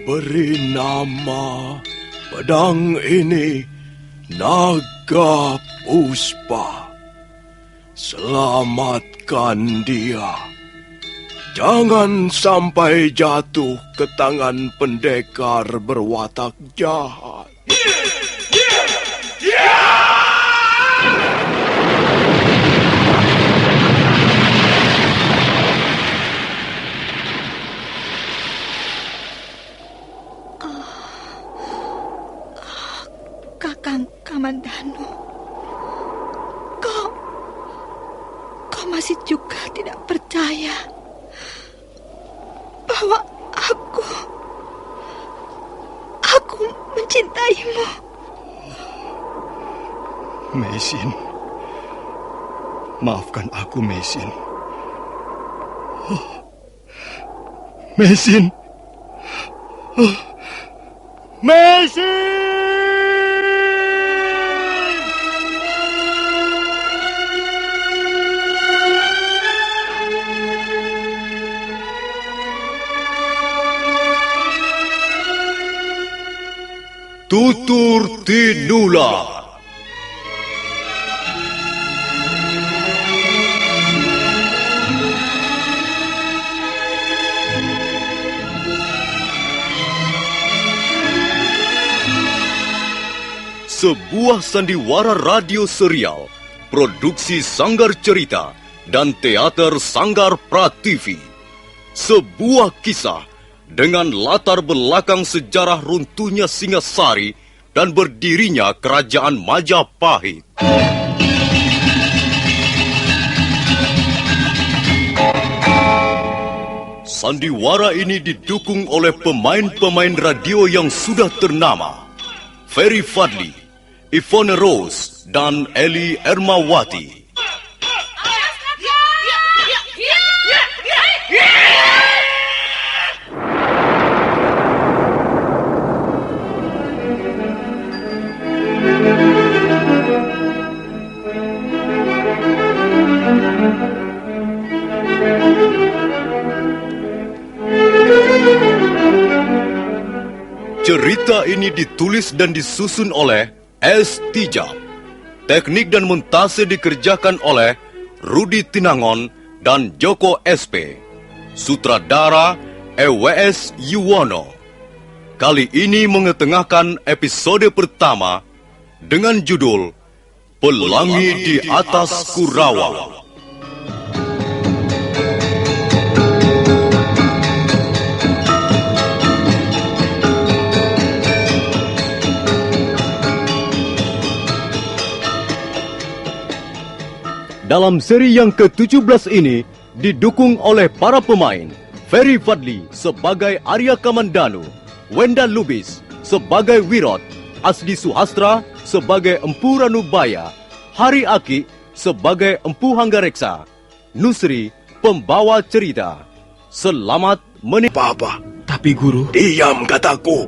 beri nama pedang ini Naga Puspa. Selamatkan dia. Jangan sampai jatuh ke tangan pendekar berwatak jahat. Kakang Kamandanu, kau masih juga tidak percaya bahwa aku mencintaimu. Meisin, maafkan aku, Meisin. Meisin, Meisin. Tutur Tinula. Sebuah sandiwara radio serial, produksi Sanggar Cerita dan teater Sanggar Prativi. Sebuah kisah dengan latar belakang sejarah runtuhnya Singasari dan berdirinya Kerajaan Majapahit. Sandiwara ini didukung oleh pemain-pemain radio yang sudah ternama. Ferry Fadli, Ivone Rose, dan Eli Ermawati. Cerita ini ditulis dan disusun oleh S. Tijab. Teknik dan montase dikerjakan oleh Rudi Tinangon dan Joko SP. Sutradara EWS Yuwono. Kali ini mengetengahkan episode pertama dengan judul Pelangi di Atas Kurawa. Dalam seri yang ke-17 ini didukung oleh para pemain Ferry Fadli sebagai Arya Kamandanu, Wenda Lubis sebagai Wirot, Asdi Suhastra sebagai Empu Ranubaya, Hari Aki sebagai Empu Hanggareksa, Nusri pembawa cerita. Selamat menikmati. Apa? Tapi Guru... Diam kataku.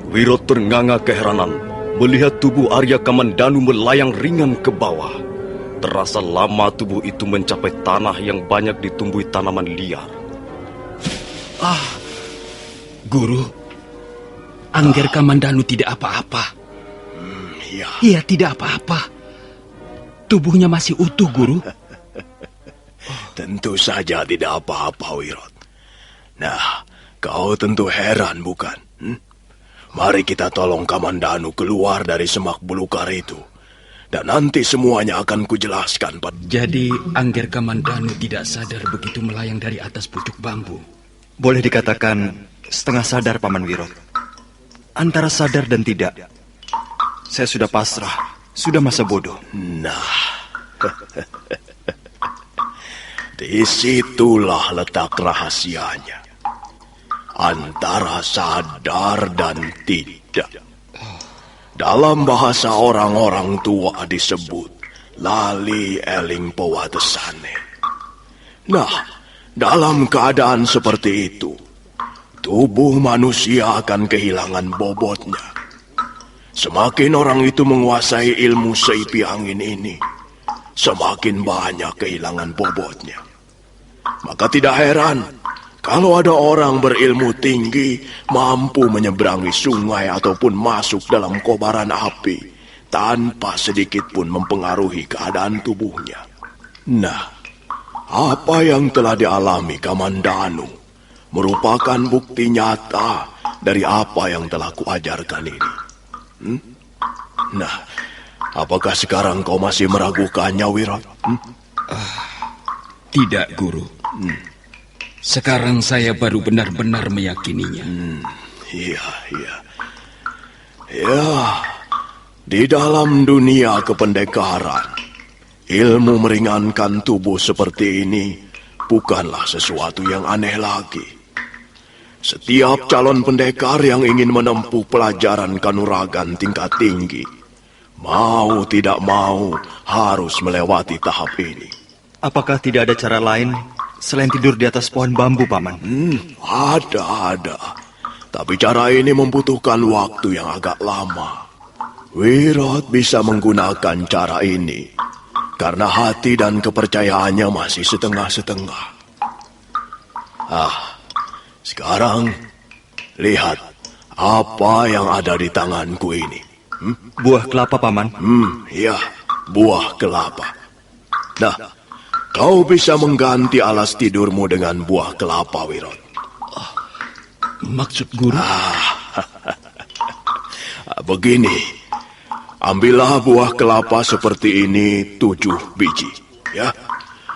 Wirot ternganga keheranan melihat tubuh Arya Kamandanu melayang ringan ke bawah. Terasa lama tubuh itu mencapai tanah yang banyak ditumbuhi tanaman liar. Guru, Angger Kamandanu tidak apa-apa. Iya. Ia tidak apa-apa. Tubuhnya masih utuh, Guru. Tentu saja tidak apa-apa, Wirot. Nah, kau tentu heran, bukan? Mari kita tolong Kamandanu keluar dari semak belukar itu. Dan nanti semuanya akan kujelaskan. Jadi Angger Kamandanu tidak sadar begitu melayang dari atas pucuk bambu? Boleh dikatakan setengah sadar, Paman Wirot. Antara sadar dan tidak. Saya sudah pasrah, sudah masa bodoh. Nah, disitulah letak rahasianya. Antara sadar dan tidak. Dalam bahasa orang-orang tua disebut lali eling pewatesane. Nah, dalam keadaan seperti itu, tubuh manusia akan kehilangan bobotnya. Semakin orang itu menguasai ilmu seipi angin ini, semakin banyak kehilangan bobotnya. Maka tidak heran kalau ada orang berilmu tinggi mampu menyeberangi sungai ataupun masuk dalam kobaran api tanpa sedikit pun mempengaruhi keadaan tubuhnya. Nah, apa yang telah dialami Kamandanu merupakan bukti nyata dari apa yang telah kuajarkan ini. Nah, apakah sekarang kau masih meragukannya, Wirot? Tidak, Guru. Sekarang saya baru benar-benar meyakininya. Iya. Ya, di dalam dunia kependekaran, ilmu meringankan tubuh seperti ini bukanlah sesuatu yang aneh lagi. Setiap calon pendekar yang ingin menempuh pelajaran kanuragan tingkat tinggi, mau tidak mau harus melewati tahap ini. Apakah tidak ada cara lain selain tidur di atas pohon bambu, Paman? Ada. Tapi cara ini membutuhkan waktu yang agak lama. Wirot bisa menggunakan cara ini karena hati dan kepercayaannya masih setengah-setengah. Sekarang lihat apa yang ada di tanganku ini. Buah kelapa, Paman. Ya, buah kelapa. Nah, kau bisa mengganti alas tidurmu dengan buah kelapa, Wirot. Maksud Guru? Begini, ambillah buah kelapa seperti ini 7 biji, ya.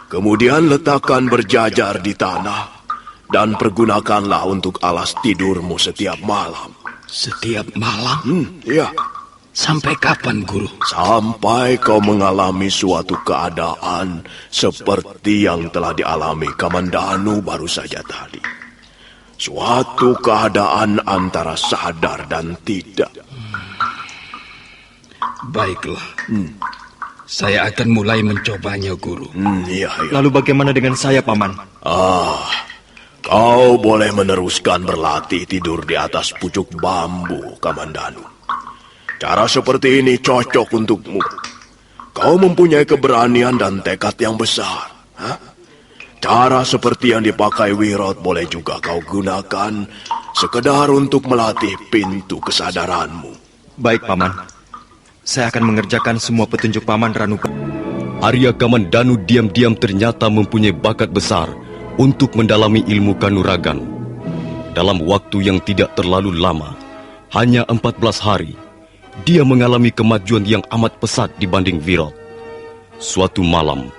Kemudian letakkan berjajar di tanah dan pergunakanlah untuk alas tidurmu setiap malam. Setiap malam? Ya. Sampai kapan, Guru? Sampai kau mengalami suatu keadaan seperti yang telah dialami Kamandanu baru saja tadi. Suatu keadaan antara sadar dan tidak. Baiklah. Saya akan mulai mencobanya, Guru. Iya. Lalu bagaimana dengan saya, Paman? Kau boleh meneruskan berlatih tidur di atas pucuk bambu, Kamandanu. Cara seperti ini cocok untukmu. Kau mempunyai keberanian dan tekad yang besar. Cara seperti yang dipakai Wirot boleh juga kau gunakan sekedar untuk melatih pintu kesadaranmu. Baik, Paman. Saya akan mengerjakan semua petunjuk Paman Ranubaya. Arya Kamandanu diam-diam ternyata mempunyai bakat besar untuk mendalami ilmu kanuragan. Dalam waktu yang tidak terlalu lama, hanya 14 hari, dia mengalami kemajuan yang amat pesat dibanding Wirot. Suatu malam,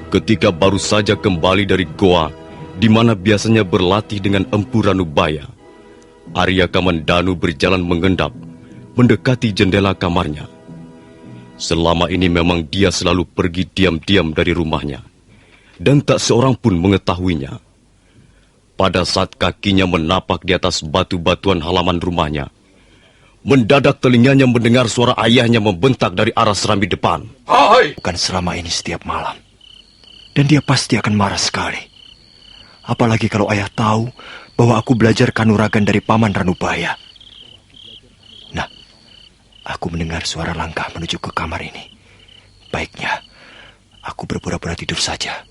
ketika baru saja kembali dari goa di mana biasanya berlatih dengan Empu Ranubaya, Arya Kamandanu berjalan mengendap mendekati jendela kamarnya. Selama ini memang dia selalu pergi diam-diam dari rumahnya, dan tak seorang pun mengetahuinya. Pada saat kakinya menapak di atas batu-batuan halaman rumahnya, mendadak telinganya mendengar suara ayahnya membentak dari arah serambi depan. Hai! Bukan selama ini setiap malam. Dan dia pasti akan marah sekali. Apalagi kalau ayah tahu bahwa aku belajar kanuragan dari Paman Ranubaya. Nah, aku mendengar suara langkah menuju ke kamar ini. Baiknya, aku berpura-pura tidur saja.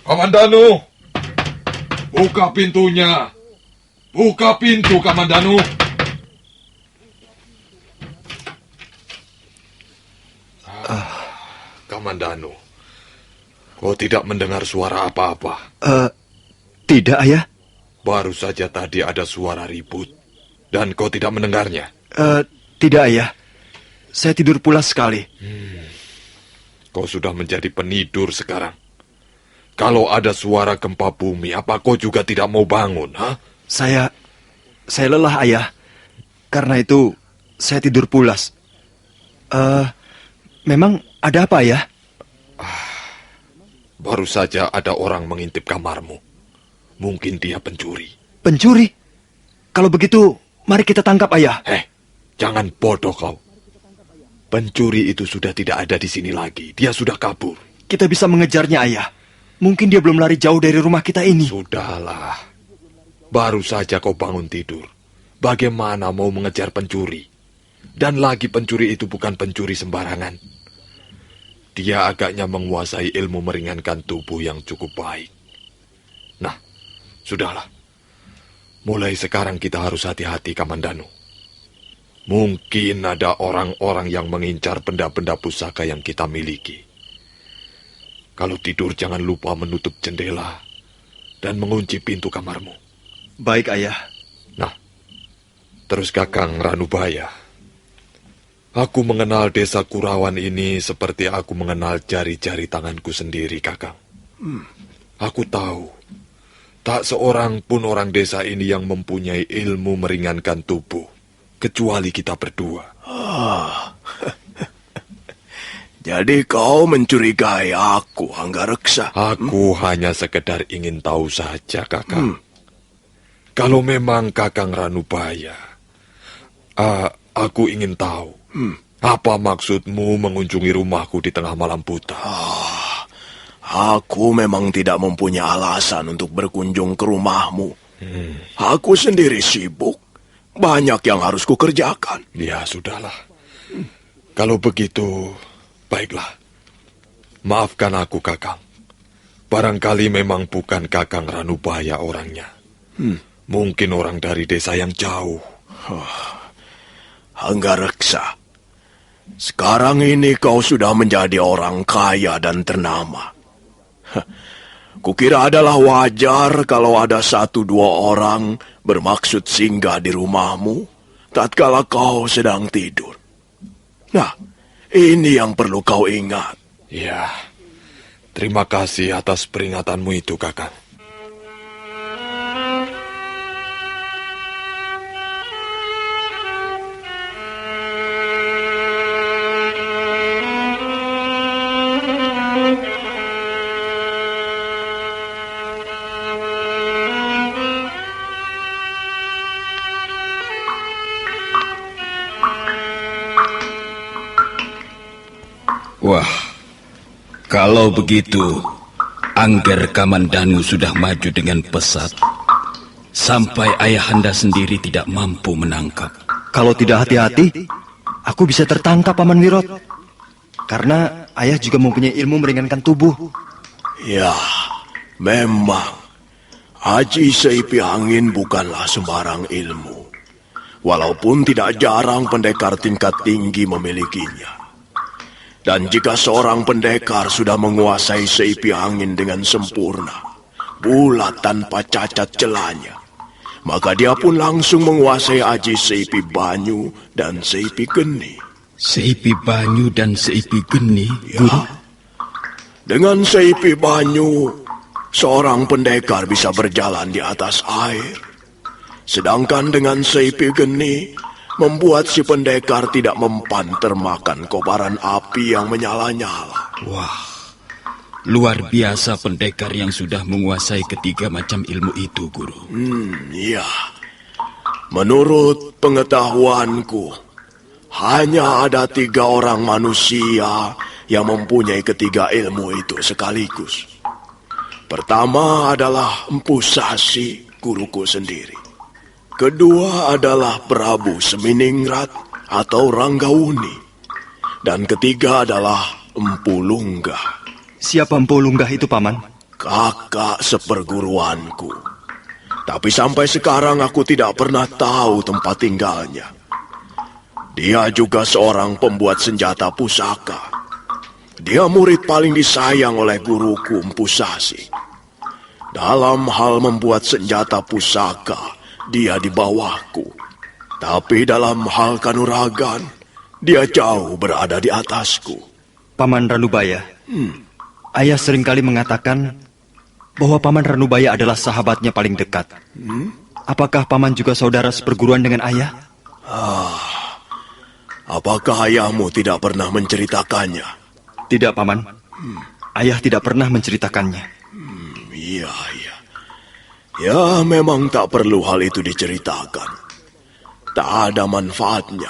Kamandanu, buka pintunya. Buka pintu, Kamandanu. Kamandanu, kau tidak mendengar suara apa-apa? Tidak, ayah. Baru saja tadi ada suara ribut, dan kau tidak mendengarnya? Tidak, ayah. Saya tidur pulas sekali. Kau sudah menjadi penidur sekarang. Kalau ada suara gempa bumi, apa kau juga tidak mau bangun, ha? Saya lelah, ayah. Karena itu, saya tidur pulas. Memang ada apa, ayah? Baru saja ada orang mengintip kamarmu. Mungkin dia pencuri. Pencuri? Kalau begitu, mari kita tangkap, ayah. Jangan bodoh kau. Pencuri itu sudah tidak ada di sini lagi. Dia sudah kabur. Kita bisa mengejarnya, ayah. Mungkin dia belum lari jauh dari rumah kita ini. Sudahlah. Baru saja kau bangun tidur. Bagaimana mau mengejar pencuri? Dan lagi pencuri itu bukan pencuri sembarangan. dia agaknya menguasai ilmu meringankan tubuh yang cukup baik. Nah, sudahlah. Mulai sekarang kita harus hati-hati, Kamandanu. Mungkin ada orang-orang yang mengincar benda-benda pusaka yang kita miliki. Kalau tidur jangan lupa menutup jendela dan mengunci pintu kamarmu. Baik, Ayah. Nah, terus Kakang Ranubaya. Aku mengenal desa Kurawan ini seperti aku mengenal jari-jari tanganku sendiri, Kakang. Aku tahu, tak seorang pun orang desa ini yang mempunyai ilmu meringankan tubuh, kecuali kita berdua. Jadi kau mencurigai aku, Anggareksa? Aku hanya sekedar ingin tahu saja, Kakang. Kalau memang Kakang Ranubaya, aku ingin tahu, apa maksudmu mengunjungi rumahku di tengah malam buta? Aku memang tidak mempunyai alasan untuk berkunjung ke rumahmu. Aku sendiri sibuk. Banyak yang harus kukerjakan. Ya, sudahlah. Kalau begitu, baiklah. Maafkan aku, Kakang. Barangkali memang bukan Kakang Ranubaya orangnya. Mungkin orang dari desa yang jauh. Anggareksa, sekarang ini kau sudah menjadi orang kaya dan ternama. Kukira adalah wajar kalau ada 1-2 orang bermaksud singgah di rumahmu tatkala kau sedang tidur. Nah, ini yang perlu kau ingat. Ya, terima kasih atas peringatanmu itu, Kakang. Wah, kalau begitu, Angger Kamandanu sudah maju dengan pesat, sampai ayahanda sendiri tidak mampu menangkap. Kalau tidak hati-hati, aku bisa tertangkap, Paman Wirot. Karena ayah juga mempunyai ilmu meringankan tubuh. Ya, memang. Aji Seipi Angin bukanlah sembarang ilmu. Walaupun tidak jarang pendekar tingkat tinggi memilikinya. Dan jika seorang pendekar sudah menguasai Seipi Angin dengan sempurna, bulat tanpa cacat celanya, maka dia pun langsung menguasai Aji Seipi Banyu dan Seipi Geni. Seipi Banyu dan Seipi Geni, Guru? Dengan Seipi Banyu, seorang pendekar bisa berjalan di atas air. Sedangkan dengan Seipi Geni, membuat si pendekar tidak mempan termakan kobaran api yang menyala-nyala. Wah, luar biasa pendekar yang sudah menguasai ketiga macam ilmu itu, Guru. Iya. Menurut pengetahuanku, hanya ada 3 orang manusia yang mempunyai ketiga ilmu itu sekaligus. Pertama adalah Empu Sasi, guruku sendiri. Kedua adalah Prabu Seminingrat atau Ranggawuni. Dan ketiga adalah Empu Lunggah. Siapa Empu Lunggah itu, Paman? Kakak seperguruanku. Tapi sampai sekarang aku tidak pernah tahu tempat tinggalnya. Dia juga seorang pembuat senjata pusaka. Dia murid paling disayang oleh guruku Empu Sasi. Dalam hal membuat senjata pusaka, dia di bawahku. Tapi dalam hal kanuragan, dia jauh berada di atasku. Paman Ranubaya, ayah seringkali mengatakan bahwa Paman Ranubaya adalah sahabatnya paling dekat. Apakah Paman juga saudara seperguruan dengan ayah? Apakah ayahmu tidak pernah menceritakannya? Tidak, Paman. Ayah tidak pernah menceritakannya. Iya. Ya, memang tak perlu hal itu diceritakan. Tak ada manfaatnya.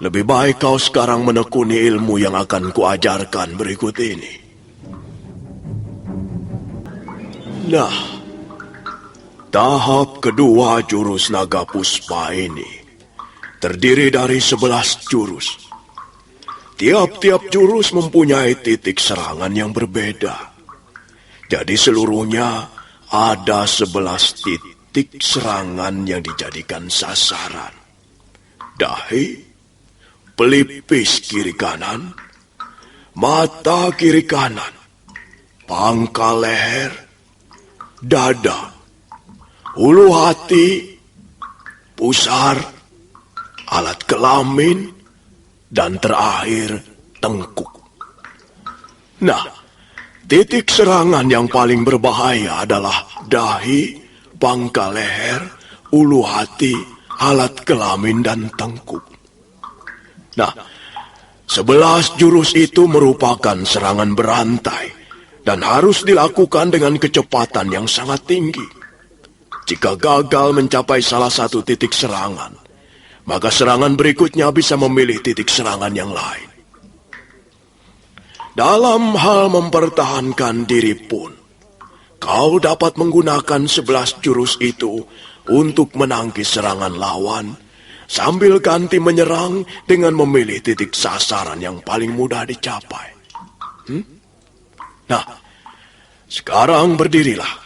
Lebih baik kau sekarang menekuni ilmu yang akan kuajarkan berikut ini. Nah, tahap kedua jurus naga puspa ini terdiri dari 11 jurus. Tiap-tiap jurus mempunyai titik serangan yang berbeda. Jadi seluruhnya ada 11 titik serangan yang dijadikan sasaran. Dahi, pelipis kiri kanan, mata kiri kanan, pangkal leher, dada, hulu hati, pusar, alat kelamin, dan terakhir tengkuk. Nah, titik serangan yang paling berbahaya adalah dahi, pangkal leher, ulu hati, alat kelamin, dan tengkuk. Nah, 11 jurus itu merupakan serangan berantai dan harus dilakukan dengan kecepatan yang sangat tinggi. Jika gagal mencapai salah satu titik serangan, maka serangan berikutnya bisa memilih titik serangan yang lain. Dalam hal mempertahankan diri pun, kau dapat menggunakan 11 jurus itu untuk menangkis serangan lawan, sambil ganti menyerang dengan memilih titik sasaran yang paling mudah dicapai. Nah, sekarang berdirilah.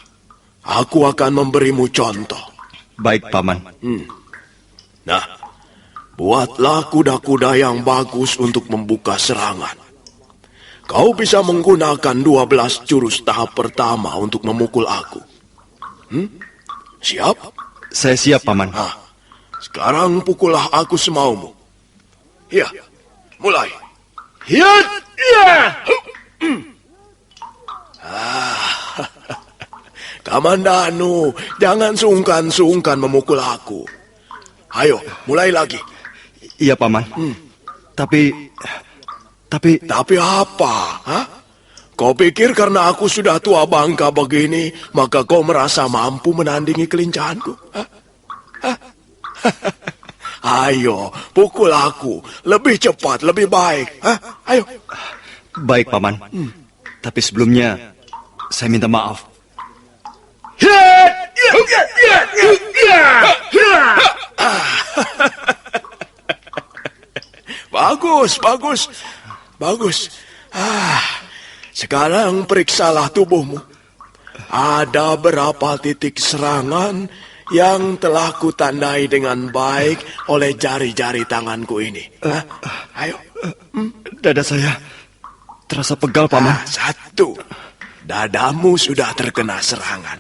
Aku akan memberimu contoh. Baik, Paman. Nah, buatlah kuda-kuda yang bagus untuk membuka serangan. Kau bisa menggunakan 12 jurus tahap pertama untuk memukul aku. Siap? Saya siap, Paman. Nah, sekarang pukullah aku semaumu. Ya, mulai. Hiat! Ya! Kamandanu, jangan sungkan-sungkan memukul aku. Ayo, mulai lagi. Iya, Paman. Tapi apa? Hah? Kau pikir karena aku sudah tua bangka begini, maka kau merasa mampu menandingi kelincahanku? Hah? Hah? Ayo, pukul aku. Lebih cepat, lebih baik. Hah? Ayo. baik, Paman. Tapi sebelumnya, saya minta maaf. Bagus. Sekarang periksalah tubuhmu. Ada berapa titik serangan yang telah kutandai dengan baik oleh jari-jari tanganku ini? Ayo. Dada saya terasa pegal, Paman. 1. Dadamu sudah terkena serangan.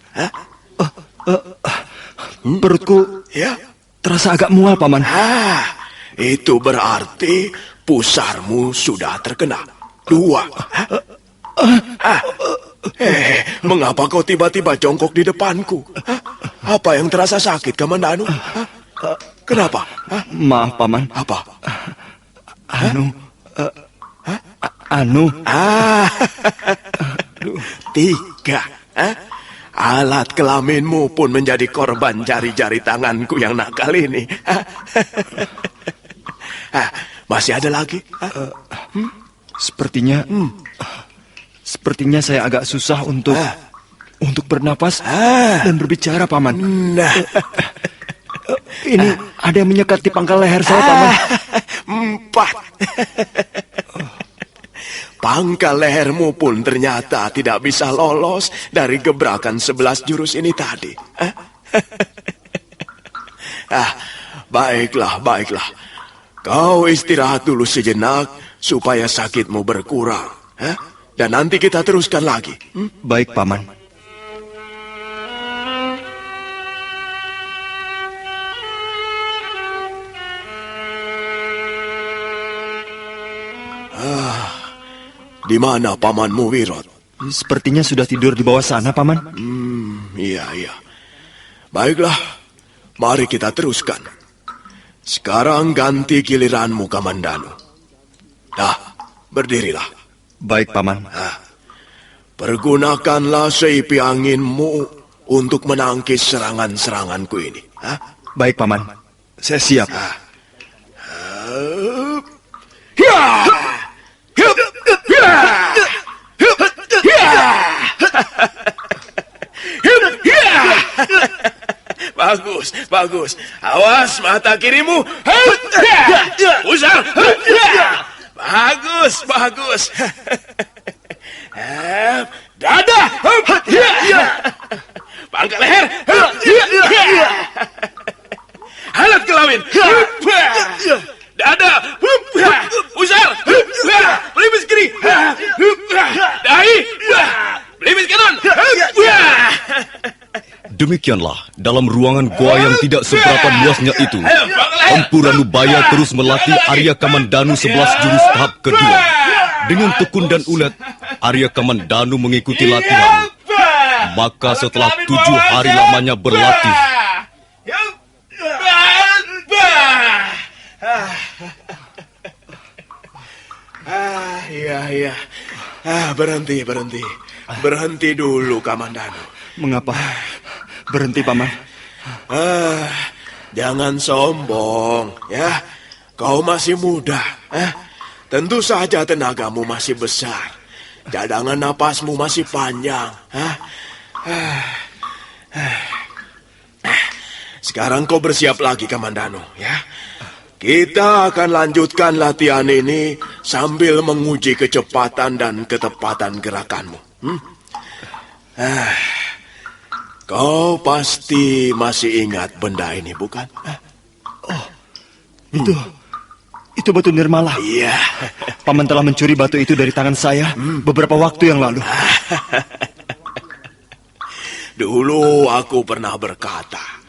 Perutku Ya. terasa agak mual, Paman. Itu berarti pusarmu sudah terkena. 2. Mengapa kau tiba-tiba jongkok di depanku? Apa yang terasa sakit, Kamandanu? Kenapa? Maaf, Paman. Apa? Anu. 3. Alat kelaminmu pun menjadi korban jari-jari tanganku yang nakal ini. Masih ada lagi? Sepertinya saya agak susah untuk bernapas dan berbicara, Paman. Nah. Ini ada yang menyekat di pangkal leher saya, Paman. 4. Pangkal lehermu pun ternyata tidak bisa lolos dari gebrakan 11 jurus ini tadi. Baiklah. Kau istirahat dulu sejenak supaya sakitmu berkurang. Dan nanti kita teruskan lagi. Baik, Paman. Di mana pamanmu Wirot? Sepertinya sudah tidur di bawah sana, Paman. Iya. Baiklah, mari kita teruskan. Sekarang ganti giliranmu, Kamandanu. Berdirilah. Baik, Paman. Pergunakanlah seipi anginmu untuk menangkis serangan-seranganku ini. Baik, Paman. Saya siap. Bagus. Awas mata kirimu. Pusar. Bagus, bagus. Dada. Pangkal leher. Alat kelamin. Dada. Pusar. Pelipis kiri. Dahi. Pelipis kanan. Demikianlah, dalam ruangan goa yang tidak seberapa luasnya itu, Empu Ranubaya terus melatih Arya Kamandanu 11 jurus tahap kedua. Dengan tekun dan ulet, Arya Kamandanu mengikuti latihan. Maka setelah 7 hari lamanya berlatih, Iya. Berhenti. Berhenti dulu, Kamandanu. Mengapa? Berhenti, Paman. Jangan sombong, ya. Kau masih muda, Tentu saja tenagamu masih besar. Cadangan napasmu masih panjang, Sekarang kau bersiap lagi, Kamandanu, ya. Kita akan lanjutkan latihan ini sambil menguji kecepatan dan ketepatan gerakanmu. Kau pasti masih ingat benda ini, bukan? Itu batu nirmala. Iya. Paman telah mencuri batu itu dari tangan saya beberapa waktu yang lalu. Dulu aku pernah berkata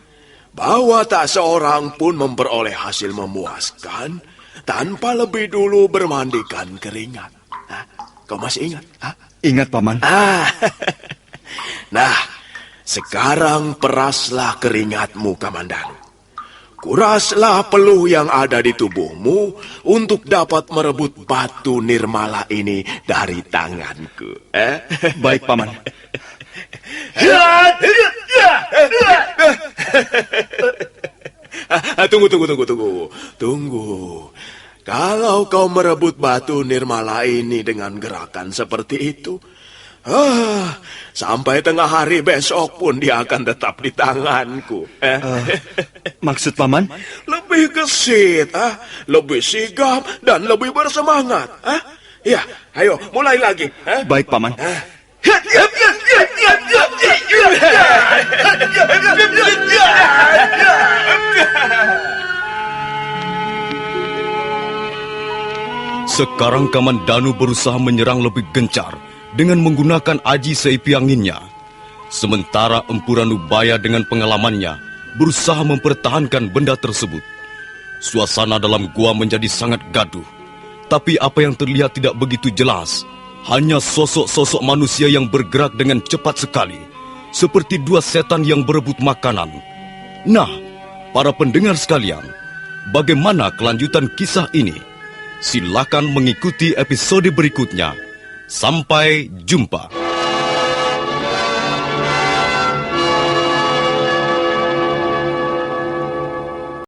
bahwa tak seorang pun memperoleh hasil memuaskan tanpa lebih dulu bermandikan keringat. Kau masih ingat? Ingat, Paman. Nah, sekarang peraslah keringatmu, Kamandanu. Kuraslah peluh yang ada di tubuhmu untuk dapat merebut batu nirmala ini dari tanganku. Baik, Paman. Tunggu. Kalau kau merebut batu nirmala ini dengan gerakan seperti itu, sampai tengah hari besok pun dia akan tetap di tanganku. Maksud Paman? Lebih gesit, lebih sigap dan lebih bersemangat. Ya, ayo mulai lagi. Baik, Paman. sekarang Kamandanu berusaha menyerang lebih gencar dengan menggunakan aji seipi anginnya. Sementara Empu Ranubaya dengan pengalamannya berusaha mempertahankan benda tersebut. Suasana dalam gua menjadi sangat gaduh. Tapi apa yang terlihat tidak begitu jelas. Hanya sosok-sosok manusia yang bergerak dengan cepat sekali. Seperti dua setan yang berebut makanan. Nah, para pendengar sekalian, bagaimana kelanjutan kisah ini? Silakan mengikuti episode berikutnya. Sampai jumpa.